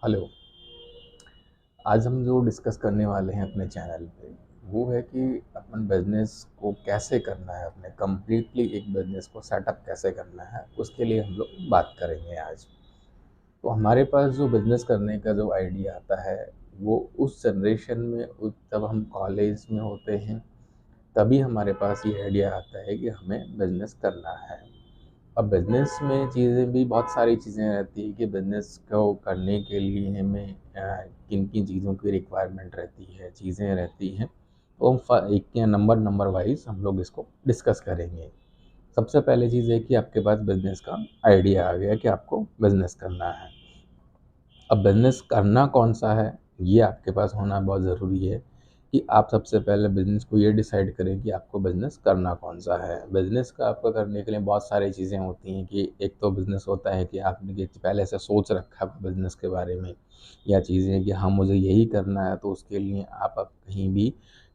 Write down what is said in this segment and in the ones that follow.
Hello. आज हम जो डिस्कस करने वाले हैं अपने चैनल पे वो है कि अपन बिजनेस को कैसे करना है, अपने कंप्लीटली एक बिजनेस को सेटअप कैसे करना है, उसके लिए हम लोग बात करेंगे आज। तो हमारे पास जो बिजनेस करने का जो आइडिया आता है वो उस जनरेशन में जब हम कॉलेज में होते हैं तभी हमारे पास ये आइडिया आता है कि हमें बिजनेस करना है। अब बिज़नेस में चीज़ें भी बहुत सारी चीज़ें रहती हैं कि बिज़नेस को करने के लिए हमें किन किन चीज़ों की रिक्वायरमेंट रहती है, चीज़ें रहती हैं। तो हम एक के नंबर नंबर वाइज हम लोग इसको डिस्कस करेंगे। सबसे पहले चीज़ है कि आपके पास बिज़नेस का आइडिया आ गया कि आपको बिज़नेस करना है। अब बिज़नेस करना कौन-सा है, ये आपके पास होना बहुत ज़रूरी है कि आप सबसे पहले बिज़नेस को ये डिसाइड करें कि आपको बिज़नेस करना कौन-सा है। बिज़नेस का आपको करने के लिए बहुत सारी चीज़ें होती हैं कि एक तो बिज़नेस होता है कि आपने कि पहले से सोच रखा है बिज़नेस के बारे में, या चीज़ें कि हाँ, मुझे यही करना है, तो उसके लिए आप अब कहीं भी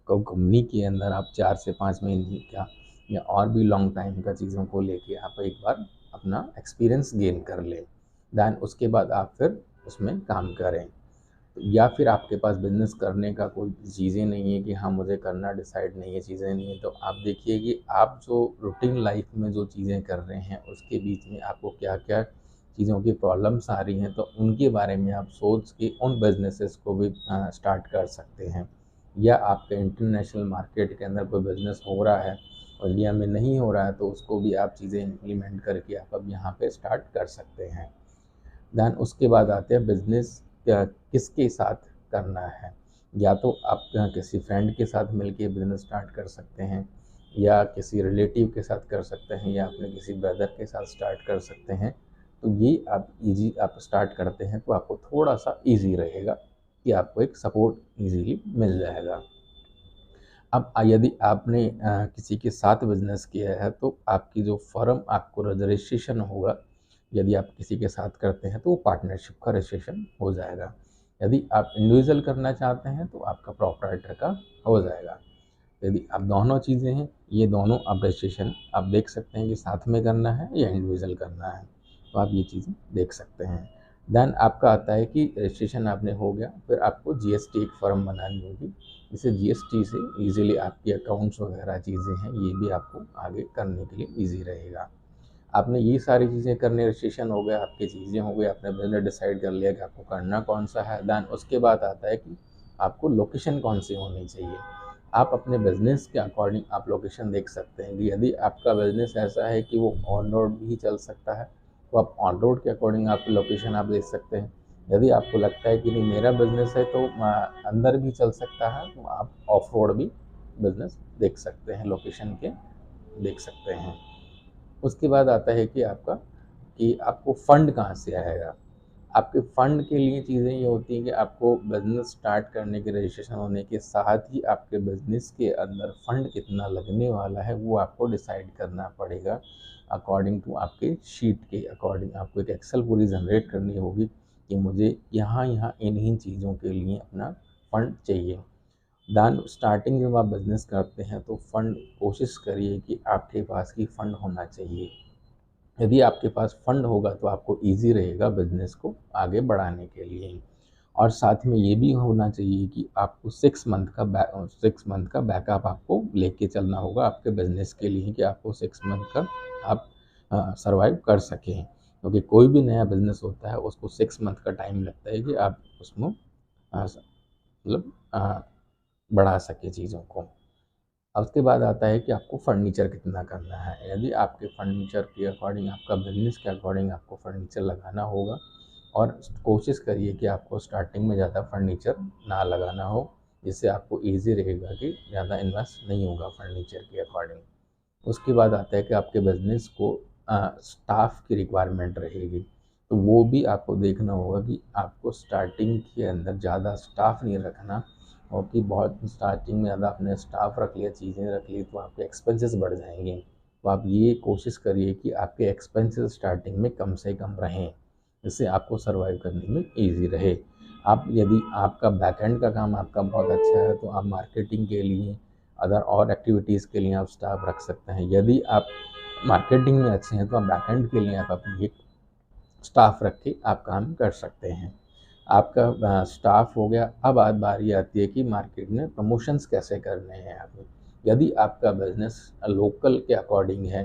कंपनी के अंदर आप 4 से 5 महीने का या और भी लॉन्ग टाइम का चीज़ों को लेके आप एक बार अपना एक्सपीरियंस गेन कर लें। देन उसके बाद आप फिर उसमें काम करें। या फिर आपके पास बिज़नेस करने का कोई चीज़ें नहीं है कि हाँ, मुझे करना डिसाइड नहीं है, चीज़ें नहीं है, तो आप देखिए कि आप जो रूटीन लाइफ में जो चीज़ें कर रहे हैं उसके बीच में आपको क्या-क्या चीज़ों की प्रॉब्लम्स आ रही हैं, तो उनके बारे में आप सोच के उन बिज़नेसेस को भी स्टार्ट कर सकते हैं। या आपके इंटरनेशनल मार्केट के अंदर कोई बिज़नेस हो रहा है और इंडिया में नहीं हो रहा है, तो उसको भी आप चीज़ें इम्प्लीमेंट करके आप अब यहाँ पे स्टार्ट कर सकते हैं। देन उसके बाद आते हैं बिज़नेस किसके साथ करना है। या तो आप किसी फ्रेंड के साथ मिलके बिज़नेस स्टार्ट कर सकते हैं, या किसी रिलेटिव के साथ कर सकते हैं, या अपने किसी ब्रदर के साथ स्टार्ट कर सकते हैं। तो ये आप स्टार्ट करते हैं तो आपको थोड़ा-सा ईज़ी रहेगा कि आपको एक सपोर्ट ईज़िली मिल जाएगा। अब यदि आपने किसी के साथ बिज़नेस किया है तो आपकी जो फ़र्म आपको रजिस्ट्रेशन होगा, यदि आप किसी के साथ करते हैं तो वो पार्टनरशिप का रजिस्ट्रेशन हो जाएगा। यदि आप इंडिविजुअल करना चाहते हैं तो आपका प्रोप्राइटर का हो जाएगा। यदि आप दोनों चीज़ें हैं, ये दोनों आप रजिस्ट्रेशन आप देख सकते हैं कि साथ में करना है या इंडिविजुअल करना है, तो आप ये चीज़ें देख सकते हैं। देन आपका आता है कि रजिस्ट्रेशन आपने हो गया, फिर आपको जीएसटी एक फॉर्म बनानी होगी, जिससे जीएसटी से ईज़िली आपके अकाउंट्स वगैरह चीज़ें हैं, ये भी आपको आगे करने के लिए ईज़ी रहेगा। आपने ये सारी चीज़ें करनी, रजिस्ट्रेशन हो गया, आपकी चीज़ें हो गई, आपने बिज़नेस डिसाइड कर लिया कि आपको करना कौन-सा है, देन उसके बाद आता है कि आपको लोकेशन कौन-सी होनी चाहिए। आप अपने बिज़नेस के अकॉर्डिंग आप लोकेशन देख सकते हैं कि यदि आपका बिज़नेस ऐसा है कि वो ऑन रोड भी चल सकता है, तो आप ऑन रोड के अकॉर्डिंग आप लोकेशन आप देख सकते हैं। यदि आपको लगता है कि नहीं, मेरा बिज़नेस है तो अंदर भी चल सकता है, तो आप ऑफ रोड भी बिज़नेस देख सकते हैं, लोकेशन के देख सकते हैं। उसके बाद आता है कि आपको फंड कहाँ से आएगा। आपके फंड के लिए चीज़ें ये होती हैं कि आपको बिज़नेस स्टार्ट करने के रजिस्ट्रेशन होने के साथ ही आपके बिज़नेस के अंदर फंड कितना लगने वाला है वो आपको डिसाइड करना पड़ेगा। अकॉर्डिंग टू आपके शीट के अकॉर्डिंग आपको एक एक्सेल पूरी जनरेट करनी होगी कि मुझे यहाँ-यहाँ इन-इन चीज़ों के लिए अपना फंड चाहिए। देन स्टार्टिंग जब आप बिज़नेस करते हैं तो फंड कोशिश करिए कि आपके पास ही फंड होना चाहिए। यदि आपके पास फंड होगा तो आपको ईज़ी रहेगा बिज़नेस को आगे बढ़ाने के लिए। और साथ में ये भी होना चाहिए कि आपको 6 मंथ का बैकअप आपको लेके चलना होगा आपके बिज़नेस के लिए, कि आपको 6 मंथ का आप सर्वाइव कर सकें। क्योंकि कोई भी नया बिज़नेस होता है उसको 6 मंथ का टाइम लगता है कि आप उसमें मतलब बढ़ा सकें चीज़ों को। अब उसके बाद आता है कि आपको फर्नीचर कितना करना है। यदि आपके फर्नीचर के अकॉर्डिंग, आपका बिज़नेस के अकॉर्डिंग आपको फर्नीचर लगाना होगा, और कोशिश करिए कि आपको स्टार्टिंग में ज़्यादा फर्नीचर ना लगाना हो, जिससे आपको ईज़ी रहेगा कि ज़्यादा इन्वेस्ट नहीं होगा फर्नीचर के अकॉर्डिंग। उसके बाद आता है कि आपके बिज़नेस को स्टाफ़ की रिक्वायरमेंट रहेगी, तो वो भी आपको देखना होगा कि आपको स्टार्टिंग के अंदर ज़्यादा स्टाफ़ नहीं रखना, और कि बहुत स्टार्टिंग में ज़्यादा आपने स्टाफ रख लिया, चीज़ें रख ली, तो आपके एक्सपेंसेस बढ़ जाएँगे। तो आप ये कोशिश करिए कि आपके एक्सपेंसेस स्टार्टिंग में कम से कम रहें, जिससे आपको सर्वाइव करने में ईज़ी रहे। आप यदि आपका बैकएंड का काम आपका बहुत अच्छा है तो आप मार्केटिंग के लिए, अदर और एक्टिविटीज़ के लिए आप स्टाफ रख सकते हैं। यदि आप मार्केटिंग में अच्छे हैं तो आप बैकएंड के लिए आप अपनी एक स्टाफ रख के आप काम कर सकते हैं। आपका स्टाफ हो गया। अब बारी आती है कि मार्केट में प्रमोशंस कैसे करने हैं आपको। यदि आपका बिज़नेस लोकल के अकॉर्डिंग है,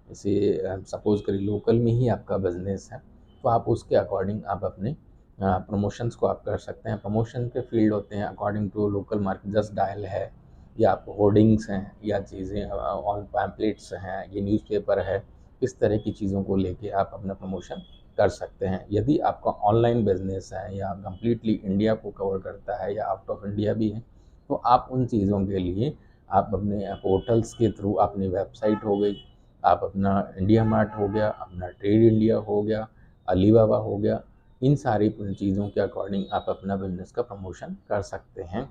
जैसे सपोज़ करिए लोकल में ही आपका बिज़नेस है, तो आप उसके अकॉर्डिंग आप अपने प्रमोशंस को आप कर सकते हैं। प्रमोशन के फील्ड होते हैं according to local market, just dial है या आप होर्डिंग्स हैं या चीज़ें ऑन पैम्पलेट्स हैं, ये न्यूज़पेपर है, इस तरह की चीज़ों को लेके आप अपना प्रमोशन कर सकते हैं। यदि आपका ऑनलाइन बिज़नेस है या कंप्लीटली इंडिया को कवर करता है या आउट ऑफ इंडिया भी है, तो आप उन चीज़ों के लिए आप अपने पोर्टल्स के थ्रू, अपनी वेबसाइट हो गई, आप अपना इंडिया मार्ट हो गया, अपना ट्रेड इंडिया हो गया, अलीबाबा हो गया, इन सारी चीज़ों के अकॉर्डिंग आप अपना बिज़नेस का प्रमोशन कर सकते हैं।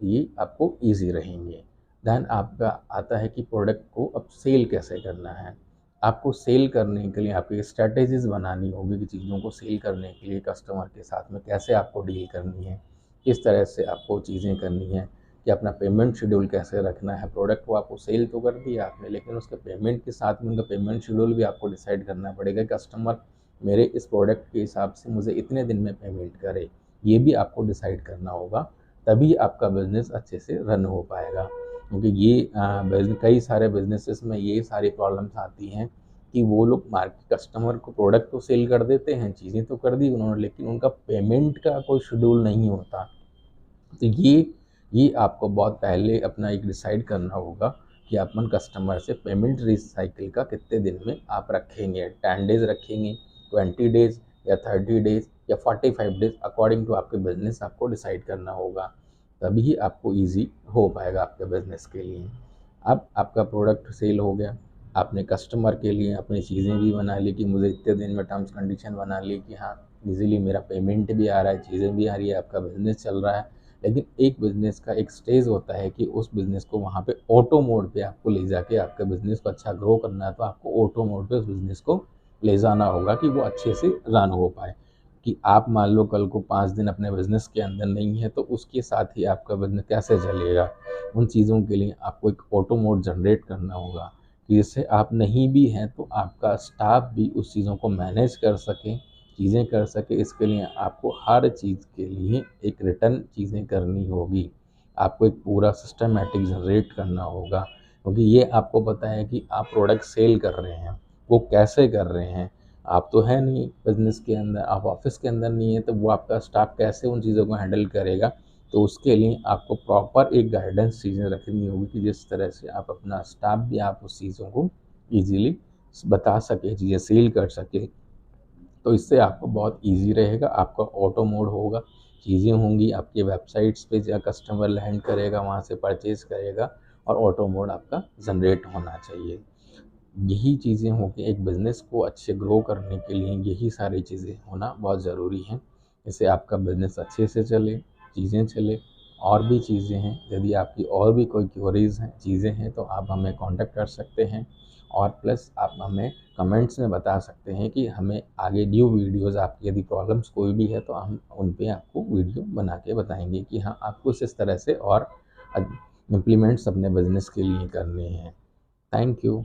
ये आपको ईज़ी रहेंगे। देन आपका आता है कि प्रोडक्ट को अब सेल कैसे करना है। आपको सेल करने के लिए आपकी स्ट्रैटेजीज़ बनानी होगी कि चीज़ों को सेल करने के लिए कस्टमर के साथ में कैसे आपको डील करनी है, किस तरह से आपको चीज़ें करनी है, कि अपना पेमेंट शेड्यूल कैसे रखना है। प्रोडक्ट को आपको सेल तो कर दिया आपने, लेकिन उसके पेमेंट के साथ में उनका पेमेंट शेड्यूल भी आपको डिसाइड करना पड़ेगा। कस्टमर मेरे इस प्रोडक्ट के हिसाब से मुझे इतने दिन में पेमेंट करे, ये भी आपको डिसाइड करना होगा। तभी आपका बिज़नेस अच्छे से रन हो पाएगा। क्योंकि ये कई सारे बिज़नेसेस में ये सारी प्रॉब्लम्स आती हैं कि वो लोग मार्केट कस्टमर को प्रोडक्ट तो सेल कर देते हैं, चीज़ें तो कर दी उन्होंने, लेकिन उनका पेमेंट का कोई शेड्यूल नहीं होता। तो ये आपको बहुत पहले अपना एक डिसाइड करना होगा कि अपन कस्टमर से पेमेंट साइकिल का कितने दिन में आप रखेंगे। 10 डेज़ रखेंगे, 20 डेज़ या 30 डेज़ या 45 डेज़, अकॉर्डिंग टू आपके बिज़नेस आपको डिसाइड करना होगा। तभी आपको ईज़ी हो पाएगा आपके बिज़नेस के लिए। अब आपका प्रोडक्ट सेल हो गया, आपने कस्टमर के लिए अपनी चीज़ें भी बना ली कि मुझे इतने दिन में टर्म्स कंडीशन बना ली कि हाँ, ईज़िली मेरा पेमेंट भी आ रहा है, चीज़ें भी आ रही है, आपका बिज़नेस चल रहा है। लेकिन एक बिज़नेस का एक स्टेज होता है कि उस बिज़नेस को वहाँ पे ऑटो मोड पे आपको ले जाके आपके बिज़नेस को अच्छा ग्रो करना है, तो आपको ऑटो मोड पे उस बिज़नेस को ले जाना होगा कि वो अच्छे से रन हो पाए। कि आप मान लो कल को 5 दिन अपने बिज़नेस के अंदर नहीं है, तो उसके साथ ही आपका बिज़नेस कैसे चलेगा? उन चीज़ों के लिए आपको एक ऑटो मोड जनरेट करना होगा कि जिससे आप नहीं भी हैं तो आपका स्टाफ भी उस चीज़ों को मैनेज कर सके, चीज़ें कर सके। इसके लिए आपको हर चीज़ के लिए एक रिटर्न चीज़ें करनी होगी। आपको एक पूरा सिस्टमैटिक जनरेट करना होगा, क्योंकि ये आपको पता है कि आप प्रोडक्ट सेल कर रहे हैं, वो कैसे कर रहे हैं। आप तो है नहीं बिज़नेस के अंदर, आप ऑफ़िस के अंदर नहीं है, तो वो आपका स्टाफ कैसे उन चीज़ों को हैंडल करेगा। तो उसके लिए आपको प्रॉपर एक गाइडेंस चीज़ें रखनी होगी कि जिस तरह से आप अपना स्टाफ भी आप उस चीज़ों को ईज़िली बता सके, चीज़ें सेल कर सके। तो इससे आपको बहुत ईज़ी रहेगा, आपका ऑटो मोड होगा, चीज़ें होंगी आपकी वेबसाइट्स पे, जहाँ कस्टमर लैंड करेगा वहाँ से परचेज़ करेगा और ऑटो मोड आपका जनरेट होना चाहिए। यही चीज़ें होंगी एक बिज़नेस को अच्छे ग्रो करने के लिए, यही सारी चीज़ें होना बहुत ज़रूरी हैं। इससे आपका बिज़नेस अच्छे से चले, चीज़ें चले। और भी चीज़ें हैं, यदि आपकी और भी कोई क्वेरीज़ हैं, चीज़ें हैं, तो आप हमें कॉन्टैक्ट कर सकते हैं। और प्लस आप हमें कमेंट्स में बता सकते हैं कि हमें आगे न्यू वीडियोज़, आपकी यदि प्रॉब्लम्स कोई भी है तो हम उन पे आपको वीडियो बना के बताएँगे कि हाँ, आपको इस तरह से और इम्प्लीमेंट्स अपने बिज़नेस के लिए करने हैं। Thank you.